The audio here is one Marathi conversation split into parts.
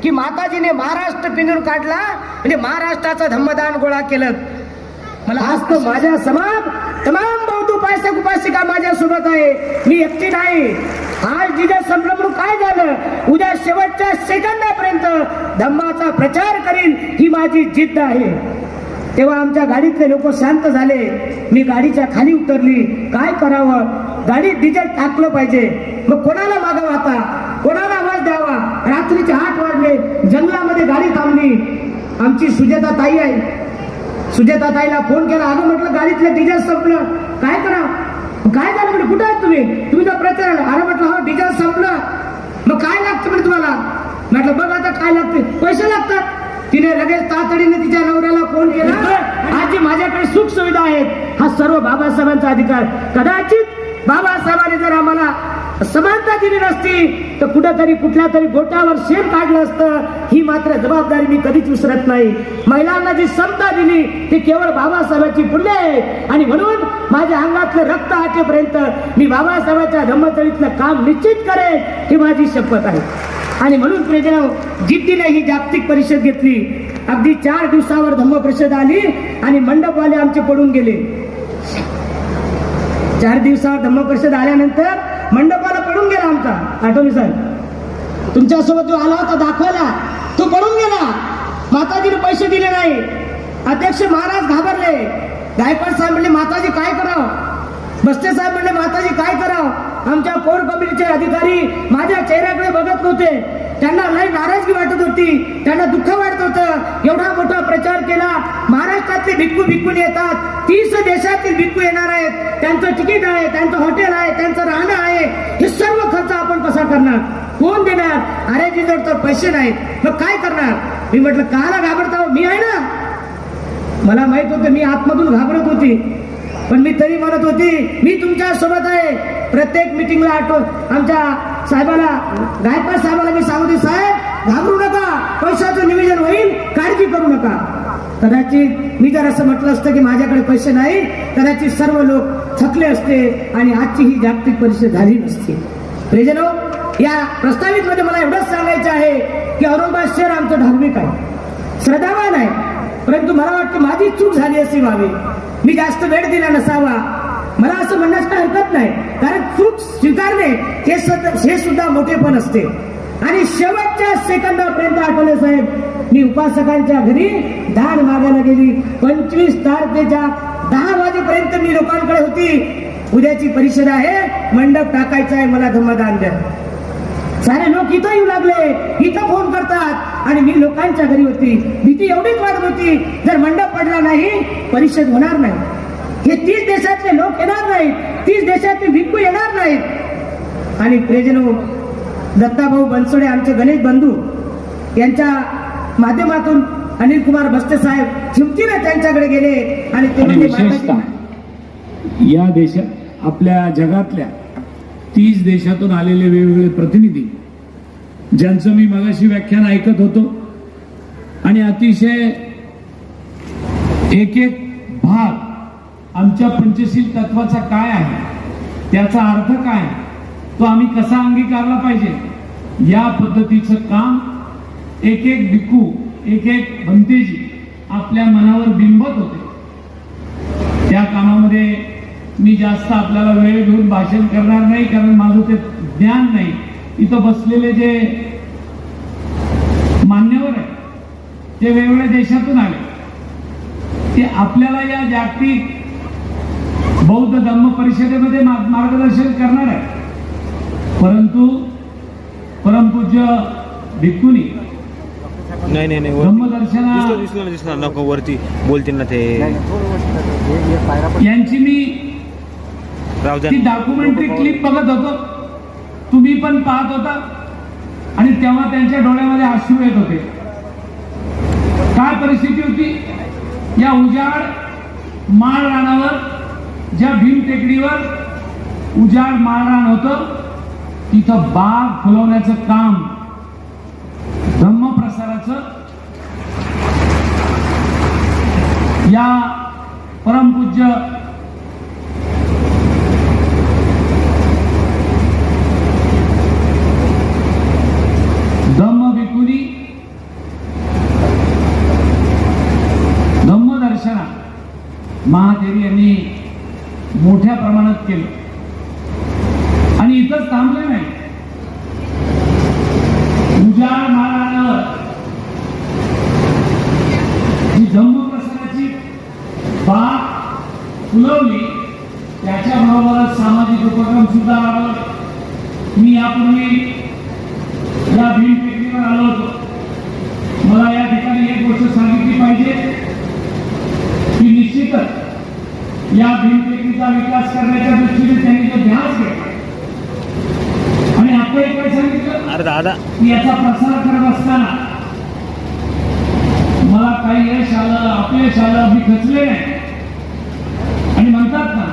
की माताजीने महाराष्ट्र पिंजून काढला म्हणजे महाराष्ट्राचं धम्मदान गोळा केलं. मला आज तर माझ्या समाज तमाम बौद्ध उपासक उपासिका माझ्या सोबत आहे, मी एकटी नाही. आज जिथे संपलं म्हणून काय झालं, उद्या शेवटच्या सेकंदापर्यंत धम्माचा प्रचार करीन ही माझी जिद्द आहे. तेव्हा आमच्या गाडीतले लोक शांत झाले. मी गाडीच्या खाली उतरली. काय करावं, गाडीत डिझेल टाकलं पाहिजे. मग कोणाला मागावं आता, कोणाला आवाज द्यावा. रात्रीचे 8 वाजले, जंगलामध्ये गाडी थांबली. आमची सुजाता ताई आहे, सुजाता ताईला फोन केला. अगं म्हटलं गाडीतलं डिझेल संपलं, काय करा. काय झालं म्हटलं, कुठं आहात तुम्ही तर प्रचार. अरे म्हटलं हो डिझेल संपलं. मग काय लागतं म्हणे तुम्हाला. म्हटलं बघ आता काय लागते, पैसे लागतात. तिने लगेच तातडीने तिच्या नवऱ्याला फोन केला. आजी माझ्याकडे सुख सुविधा आहेत, हा सर्व बाबासाहेबांचा अधिकार. कदाचित बाबासाहेबांनी जर आम्हाला समानता दिली नसती तर कुठेतरी कुठल्या तरी गोट्यावर शेण काढलं असतं. ही मात्र जबाबदारी मी कधीच विसरत नाही. महिलांना जी समता दिली ती केवळ बाबासाहेबांची पुण्य आहे. आणि म्हणून माझ्या अंगातलं रक्त आटेपर्यंत मी बाबासाहेबांच्या धम्मचळीतलं काम निश्चित करेन ही माझी शपथ आहे. आणि म्हणून प्रियजनो, जिद्दीने ही जागतिक परिषद घेतली. अगदी 4 दिवसावर धम्म परिषद आली आणि मंडपवाले आमचे पडून गेले. 4 दिवसावर धम्म परिषद आल्यानंतर मंडपाला पडून गेला आमचा आठवणी साहेब. तुमच्यासोबत जो आला होता दाखवायला तो पडून गेला. माताजीने पैसे दिले नाही. अध्यक्ष महाराज घाबरले. गायकवाड साहेब म्हणले माताजी काय करावं. बस्ते साहेब म्हणले माताजी काय करावं. आमच्या कोर कमिटीचे अधिकारी माझ्या चेहऱ्याकडे बघत नव्हते. त्यांना लई नाराजगी वाटत होती, त्यांना दुःख वाटत होतं. एवढा मोठा प्रचार केला, महाराष्ट्रातले भिक्खू भिक्खूनी येतात, 30 देशातील भिक्खू येणार आहेत. त्यांचं तिकीट आहे, त्यांचं हॉटेल आहे, त्यांचं राहणं आहे. हे सर्व खर्च आपण कसा करणार, कोण देणार. अरे जिजवळ तर पैसे नाहीत, मग काय करणार. मी म्हटलं काला घाबरता, मी आहे ना. मला माहित होतं मी आतमधून घाबरत होती, पण मी तरी म्हणत होती मी तुमच्या सोबत आहे. प्रत्येक मिटिंगला आमच्या साहेबाला, गायकवाड साहेबाला मी सांगते, साहेब घाबरू नका, पैशाचं नियोजन होईल, काळजी करू नका. कदाचित मी जर असं म्हटलं असतं की माझ्याकडे पैसे नाही, कदाचित सर्व लोक थकले असते आणि आजची ही जागतिक परिषद झाली नसती. प्रियजनो, या प्रस्तावित मध्ये मला एवढंच सांगायचं आहे की औरंगाबाद शहर आमचं धार्मिक आहे, श्रद्धावान आहे. परंतु मला वाटतं माझी चूक झाली अशी व्हावी, मी जास्त वेळ दिला नसावा. मला असं म्हणण्यास काही हरकत नाही, कारण चूक स्वीकारणे हे सुद्धा मोठेपण असते. आणि शेवटच्या सेकंदापर्यंत आठवले साहेब, मी उपासकांच्या घरी दान मागायला गेली. 25 तारखेच्या 10 वाजेपर्यंत मी लोकांकडे होती. उद्याची परिषद आहे, मंडप टाकायचा आहे, मला धम्मदान द्या. सारे लोक इथं येऊ लागले, इथं फोन करतात. आणि मी लोकांच्या घरी होती. भीती एवढीच वाढत होती, जर मंडप पडला नाही परिषद होणार नाही. हे 30 देशातले लोक येणार नाहीत, 30 देशातले भिक्खू येणार नाहीत. आणि प्रियजनो, दत्ताभाऊ बनसोडे आमचे गणेश बंधू यांच्या माध्यमातून अनिल कुमार बस्ते साहेब हिमतीने त्यांच्याकडे गेले आणि ते विशेषतः या देशात, आपल्या जगातल्या 30 देशातून आलेले वेगवेगळे प्रतिनिधी, ज्यांचं मी मगाशी व्याख्यान ऐकत होतो. आणि अतिशय एक एक भाग आमच्या पंचशील तत्वाचा काय आहे, त्याचा अर्थ काय, तो आम्ही कसा अंगीकारला पाहिजे, या पद्धतीचं काम एक एक भिक्खू, एक एक भंतेजी आपल्या मनावर बिंबत होते. त्या कामामध्ये मी जास्त आपल्याला वेळ घेऊन भाषण करणार नाही, कारण माझं ते ज्ञान नाही. इथं बसलेले जे मान्यवर आहेत ते वेगवेगळ्या देशातून आले, ते आपल्याला या जागतिक बौद्ध धम्म परिषदेमध्ये मार्गदर्शन करणार आहे. परंतु परमपूज्य भिक्खूनी नाही धम्मदर्शना नको वरती बोलतील ना ते, यांची मी ती डॉक्युमेंटरी क्लिप बघत होतो, तुम्ही पण पाहत होता. आणि तेव्हा त्यांच्या डोळ्यामध्ये अश्रू येत होते. काय परिस्थिती होती, या उजाड माळ रानावर, ज्या भीम टेकडीवर उजाड माळरान होतं, तिथं बाग फुलवण्याचं काम, धम्म प्रसाराचं, या परमपूज्य धम्म भिक्खूनी महादेवी यांनी मोठ्या प्रमाणात केलं आणि इथंच थांबले नाही. उजाड माळावर जी धम्मप्रसाराची बाग फुलवली त्याच्याबरोबरच सामाजिक उपक्रम सुद्धा राबवले. मी यापूर्वी या भीमटेकडीवर आलो होतो. मला या ठिकाणी एक गोष्ट सांगितली पाहिजे की निश्चितच या भीमटेकडीचा विकास करण्याच्या दृष्टीने त्यांनी जो ध्यास घेतला आणि आपण एक काय सांगितलं अरे दादा की याचा प्रसार करत असताना मला काही यश आलं अपयश आलं मी खचले नाही. आणि म्हणतात ना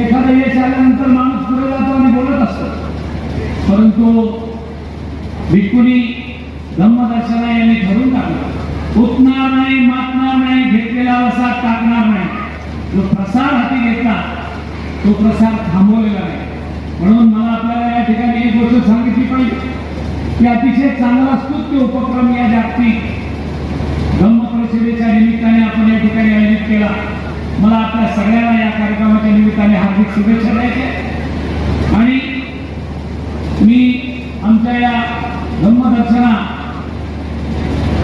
एखादं यश आल्यानंतर माणूस पुढे जातो आणि बोलत असतो. परंतु भिक्खुनी धम्मदर्शना यांनी ठरवून टाकलं उठणार नाही मातणार नाही घेतलेला वसात टाकणार नाही. जो प्रसार हाती घेतला तो प्रसार थांबवलेला नाही. म्हणून मला आपल्याला या ठिकाणी एक गोष्ट सांगितली पाहिजे की अतिशय चांगला स्तुत्य उपक्रम या जागतिक धम्म परिषदेच्या निमित्ताने आपण या ठिकाणी आयोजित केला. मला आपल्या सगळ्यांना या कार्यक्रमाच्या निमित्ताने हार्दिक शुभेच्छा द्यायच्या आणि मी आमच्या या धम्मदर्शना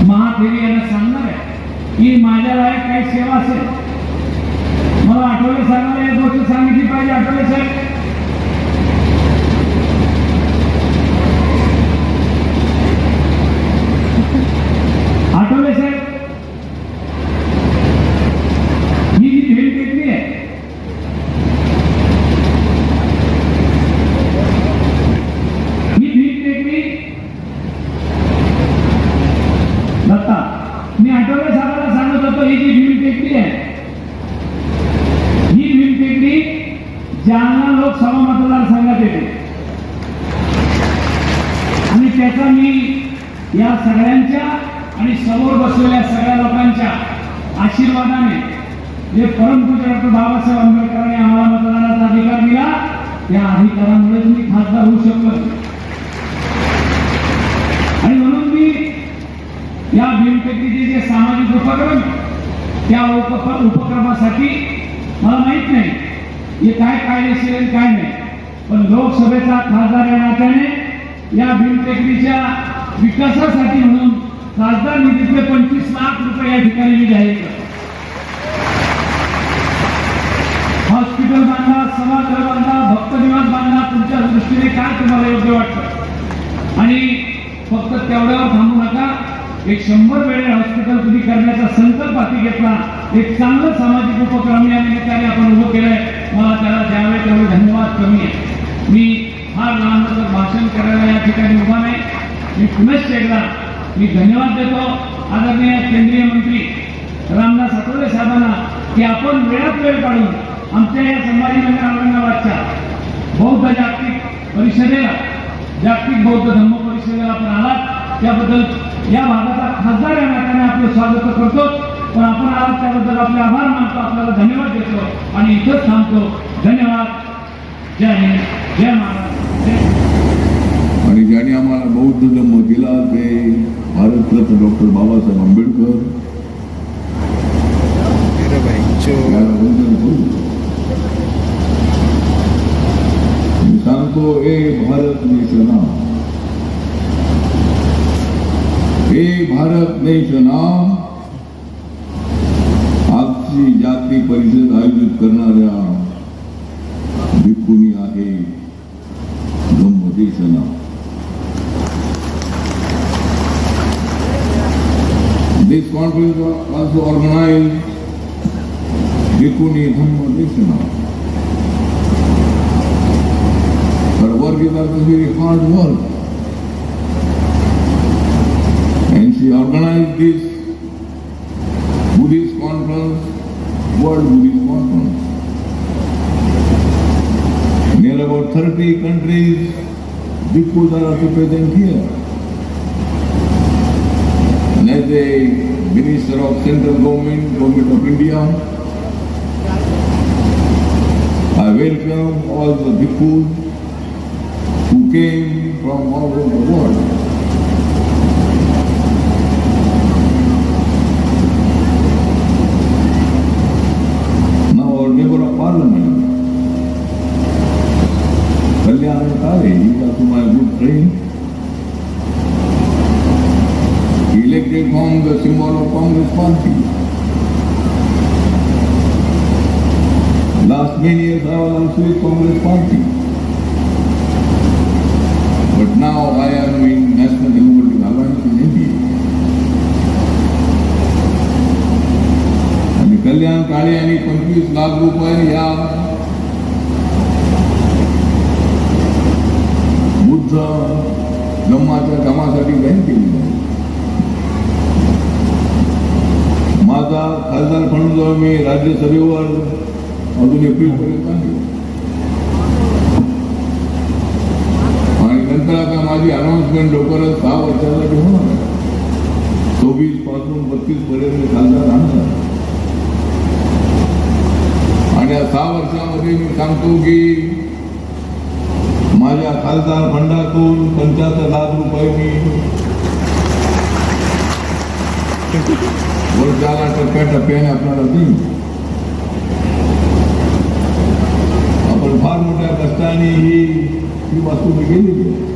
महादेवी यांना सांगणार आहे की माझ्या लायक काही सेवा असेल. मला आठवले साहेबांना एक गोष्ट सांगितली पाहिजे. आठवले साहेब आठवले साहेब ही जी भेट घेतली आहे ही भीम टेकडी दत्ता मी आठवले साहेबांना सांगत होतो ही जी भीम टेकडी आहे ही भीम टेकडी जालना लोकसभा मतदारसंघात येते आणि त्याचा मी या सगळ्यांच्या आणि समोर बसलेल्या सगळ्या लोकांच्या आशीर्वादाने जे परमपूज्य डॉक्टर बाबासाहेब आंबेडकरांनी आम्हाला मतदानाचा अधिकार दिला त्या अधिकारामुळे मी खासदार होऊ शकलो. आणि म्हणून मी या भीमटेकडीचे जे सामाजिक उपक्रम त्या उपक्रमासाठी मला माहित नाही हे काय कायदेशीर आणि काय नाही, पण लोकसभेचा खासदार या नात्याने या भीमटेकडीच्या विकासासाठी म्हणून खासदार निधीतले 25 लाख रुपये या ठिकाणी मी जाहीर करतो. हॉस्पिटल बांधा, सभागृह बांधा, भक्त निवास बांधा, तुमच्या दृष्टीने काय तुम्हाला योग्य वाटतं आणि फक्त तेवढ्यावर थांबू नका. एक 100 वेळे हॉस्पिटल तुम्ही करण्याचा संकल्प हाती घेतला. एक चांगलं सामाजिक उपक्रम या निमित्ताने आपण उभं केलंय. मला त्याला द्यावे तेवढे धन्यवाद कमी आहे. मी फार लहान भाषण करायला या ठिकाणी उभा नाही. मी पुनश्च एकदा मी धन्यवाद देतो आदरणीय केंद्रीय मंत्री रामदास आठवले साहेबांना की आपण वेळात वेळ काढून आमच्या या संभाजीनगर औरंगाबादच्या बौद्ध जागतिक परिषदेला जागतिक बौद्ध धम्म परिषदेला आपण आलात त्याबद्दल या भागाचा खासदार या नात्याने आपलं स्वागत करतो. पण आपण आलात त्याबद्दल आपले आभार मानतो, आपल्याला धन्यवाद देतो आणि इथंच थांबतो. धन्यवाद. जय हिंद, जय महाराष्ट्र, जय. आणि ज्याने आम्हाला बौद्ध धम्म दिला ते भारतरत्न डॉक्टर बाबासाहेब आंबेडकर. मी सांगतो ए भारत नेशना, ए भारत नेशना. आजची जागतिक परिषद आयोजित करणाऱ्या भिक्खुनी आहे धम्मदेशना. This conference was also organized Bhikkhuni Dhammadeshana. Her work is also very hard work. And she organized this Buddhist conference, World Buddhist Conference. Near about 30 countries, bhikkhus are also present here. And as a Minister of Central Government of India, I welcome all the bhikkhus who came from all over the world. Congress Party. Last many years I was also with Congress Party. But now I am in National Democratic Alliance in India. आणि कल्याण काळे यांनी 25 लाख रुपये या बुद्ध धम्माच्या कामासाठी बँक केली आहे. माझा खासदार फंड जो मी राज्यसभेवर अजून एप्रिलपर्यंत आहे आणि नंतर आता माझी अनाउन्समेंट लवकरच 6 वर्षासाठी होणार आहे. 24 पासून 32 पर्यंत खासदार राहणार आणि या 6 वर्षामध्ये मी सांगतो की माझ्या खासदार फंडातून 75 लाख रुपये मी वर्षाला टप्प्याटप्प्याने आपल्याला देईन. आपण फार मोठ्या कष्टाने ही वस्तू मी गेलेली आहे.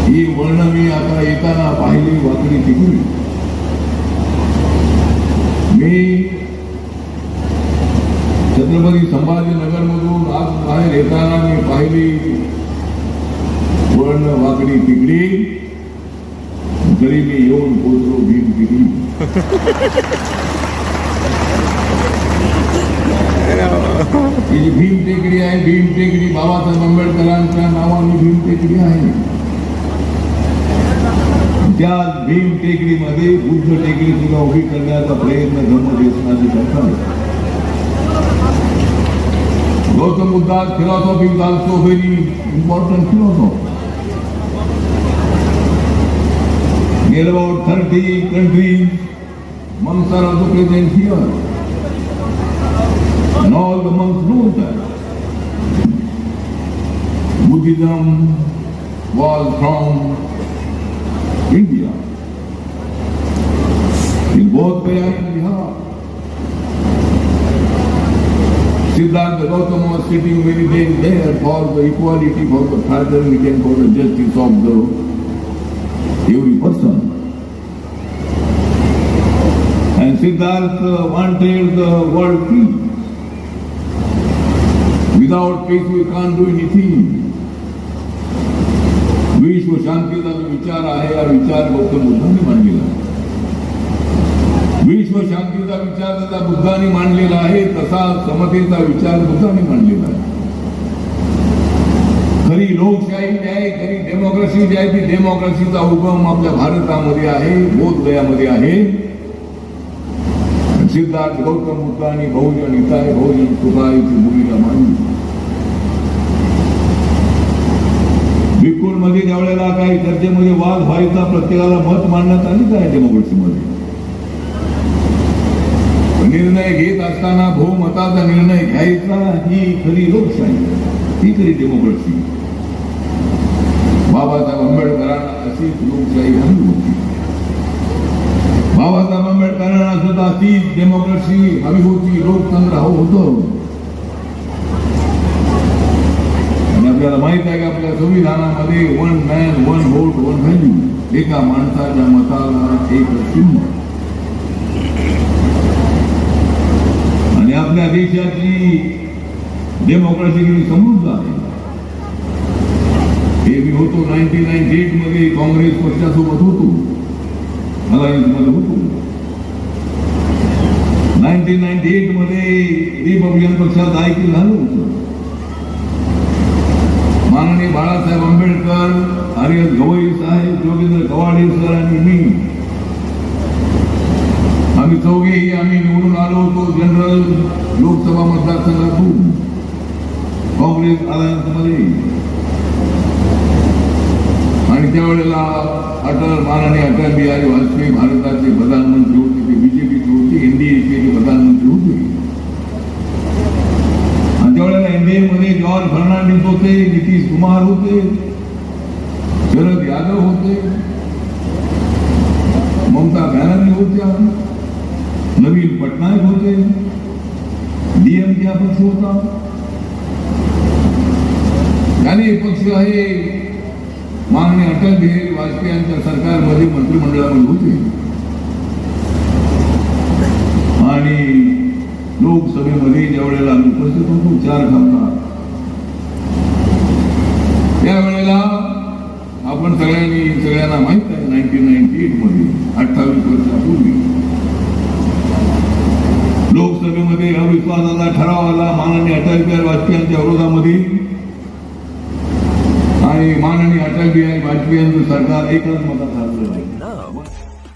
ही वर्ण मी आता येताना पाहिली वाकडी तिकडी. मी छत्रपती संभाजीनगरमधून आज बाहेर येताना मी पाहिली वर्ण वाकडी तिकडी. तरी मी येऊन पोचलो भीम तिकडी. ही जी भीम टेकडी आहे, भीम टेकडी बाबासाहेब आंबेडकरांच्या नावाने भीम टेकडी आहे. त्या भीम टेकडीमध्ये बुद्ध टेकडी सुद्धा उभी करण्याचा प्रयत्न धम्मदेशनाने करतात. Gautam Buddha's philosophy is also very important philosophy. Near about 30 countries, monks are also present here. And all the monks know that Buddhism was from India. In both Gaya and Bihar. Siddhartha Gautama was sitting very there for the equality, for the fraternity, for the justice of the every person. And Siddhartha wanted the world peace. Without peace we can't do anything. विश्व शांतीचा जो विचार आहे हा विचार गौतम बुद्धांनी मांडलेला आहे. विश्व शांतीचा विचार जसा बुद्धांनी मांडलेला आहे तसा समतेचा विचार बुद्धांनी मांडलेला आहे. खरी लोकशाही जी आहे, खरी डेमोक्रेसी जी आहे ती डेमोक्रेसीचा उगम आपल्या भारतामध्ये आहे, बोधगयामध्ये आहे. सिद्धार्थ गौतम बुद्धांनी बहुजन हिताय बहुजन सुखायची भूमिका मांडली. मध्ये ज्यावेळेला काही चर्चेमध्ये वाद व्हायचा, प्रत्येकाला मत मांडण्यात आलीच आहे डेमोक्रेसीमध्ये. निर्णय घेत असताना बहुमताचा निर्णय घ्यायचा ही खरी लोकशाही, ही खरी डेमोक्रेसी. बाबासाहेब आंबेडकरांना अशीच लोकशाही हवी होती. बाबासाहेब आंबेडकरांना सुद्धा अशीच डेमोक्रेसी हवी होती, लोकतंत्र हवं होतं. आपल्याला माहित आहे की आपल्या संविधानामध्ये 1 man 1 vote 1 value, एका माणसाच्या मताला एक चिन्ह. आणि आपल्या देशाची डेमोक्रेसी किती समृद्ध आहे हे मी होतो 1998 मध्ये काँग्रेस पक्षासोबत होतो, अलायन्स मध्ये होतो. 1998 मध्ये रिपब्लिकन पक्षात ऐक्य झालं होतं. माननीय बाळासाहेब आंबेडकर, आर्य गवई साहेब, जोगेंद्र कवाडे सर आणि मी, आम्ही चौघेही आम्ही निवडून आलो होतो जनरल लोकसभा मतदारसंघातून काँग्रेस अलायन्समध्ये. आणि त्यावेळेला माननीय अटल बिहारी वाजपेयी भारताचे प्रधानमंत्री होते, ते बीजेपीचे होते, एनडीएचे प्रधानमंत्री होते. त्यावेळेला एनडीएमध्ये जॉर्ज फर्नांडिस होते, नितीश कुमार होते, शरद यादव होते, ममता बॅनर्जी होत्या, नवीन पटनायक होते, डीएमके हा पक्ष होता. याने पक्ष हे माननीय अटल बिहारी वाजपेयी यांच्या सरकारमध्ये मंत्रिमंडळामध्ये होते आणि लोकसभेमध्ये ज्या वेळेला आम्ही उपस्थित होतो 4 खासदार, त्यावेळेला आपण सगळ्यांना माहित आहे 1998 मध्ये 28 वर्षापूर्वी लोकसभेमध्ये अविश्वासाचा ठराव आला माननीय अटल बिहारी वाजपेयी यांच्या विरोधामध्ये आणि माननीय अटल बिहारी वाजपेयी यांचं सरकार एकच मतात झालं. Now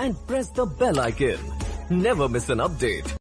and press the bell icon. Never miss an update.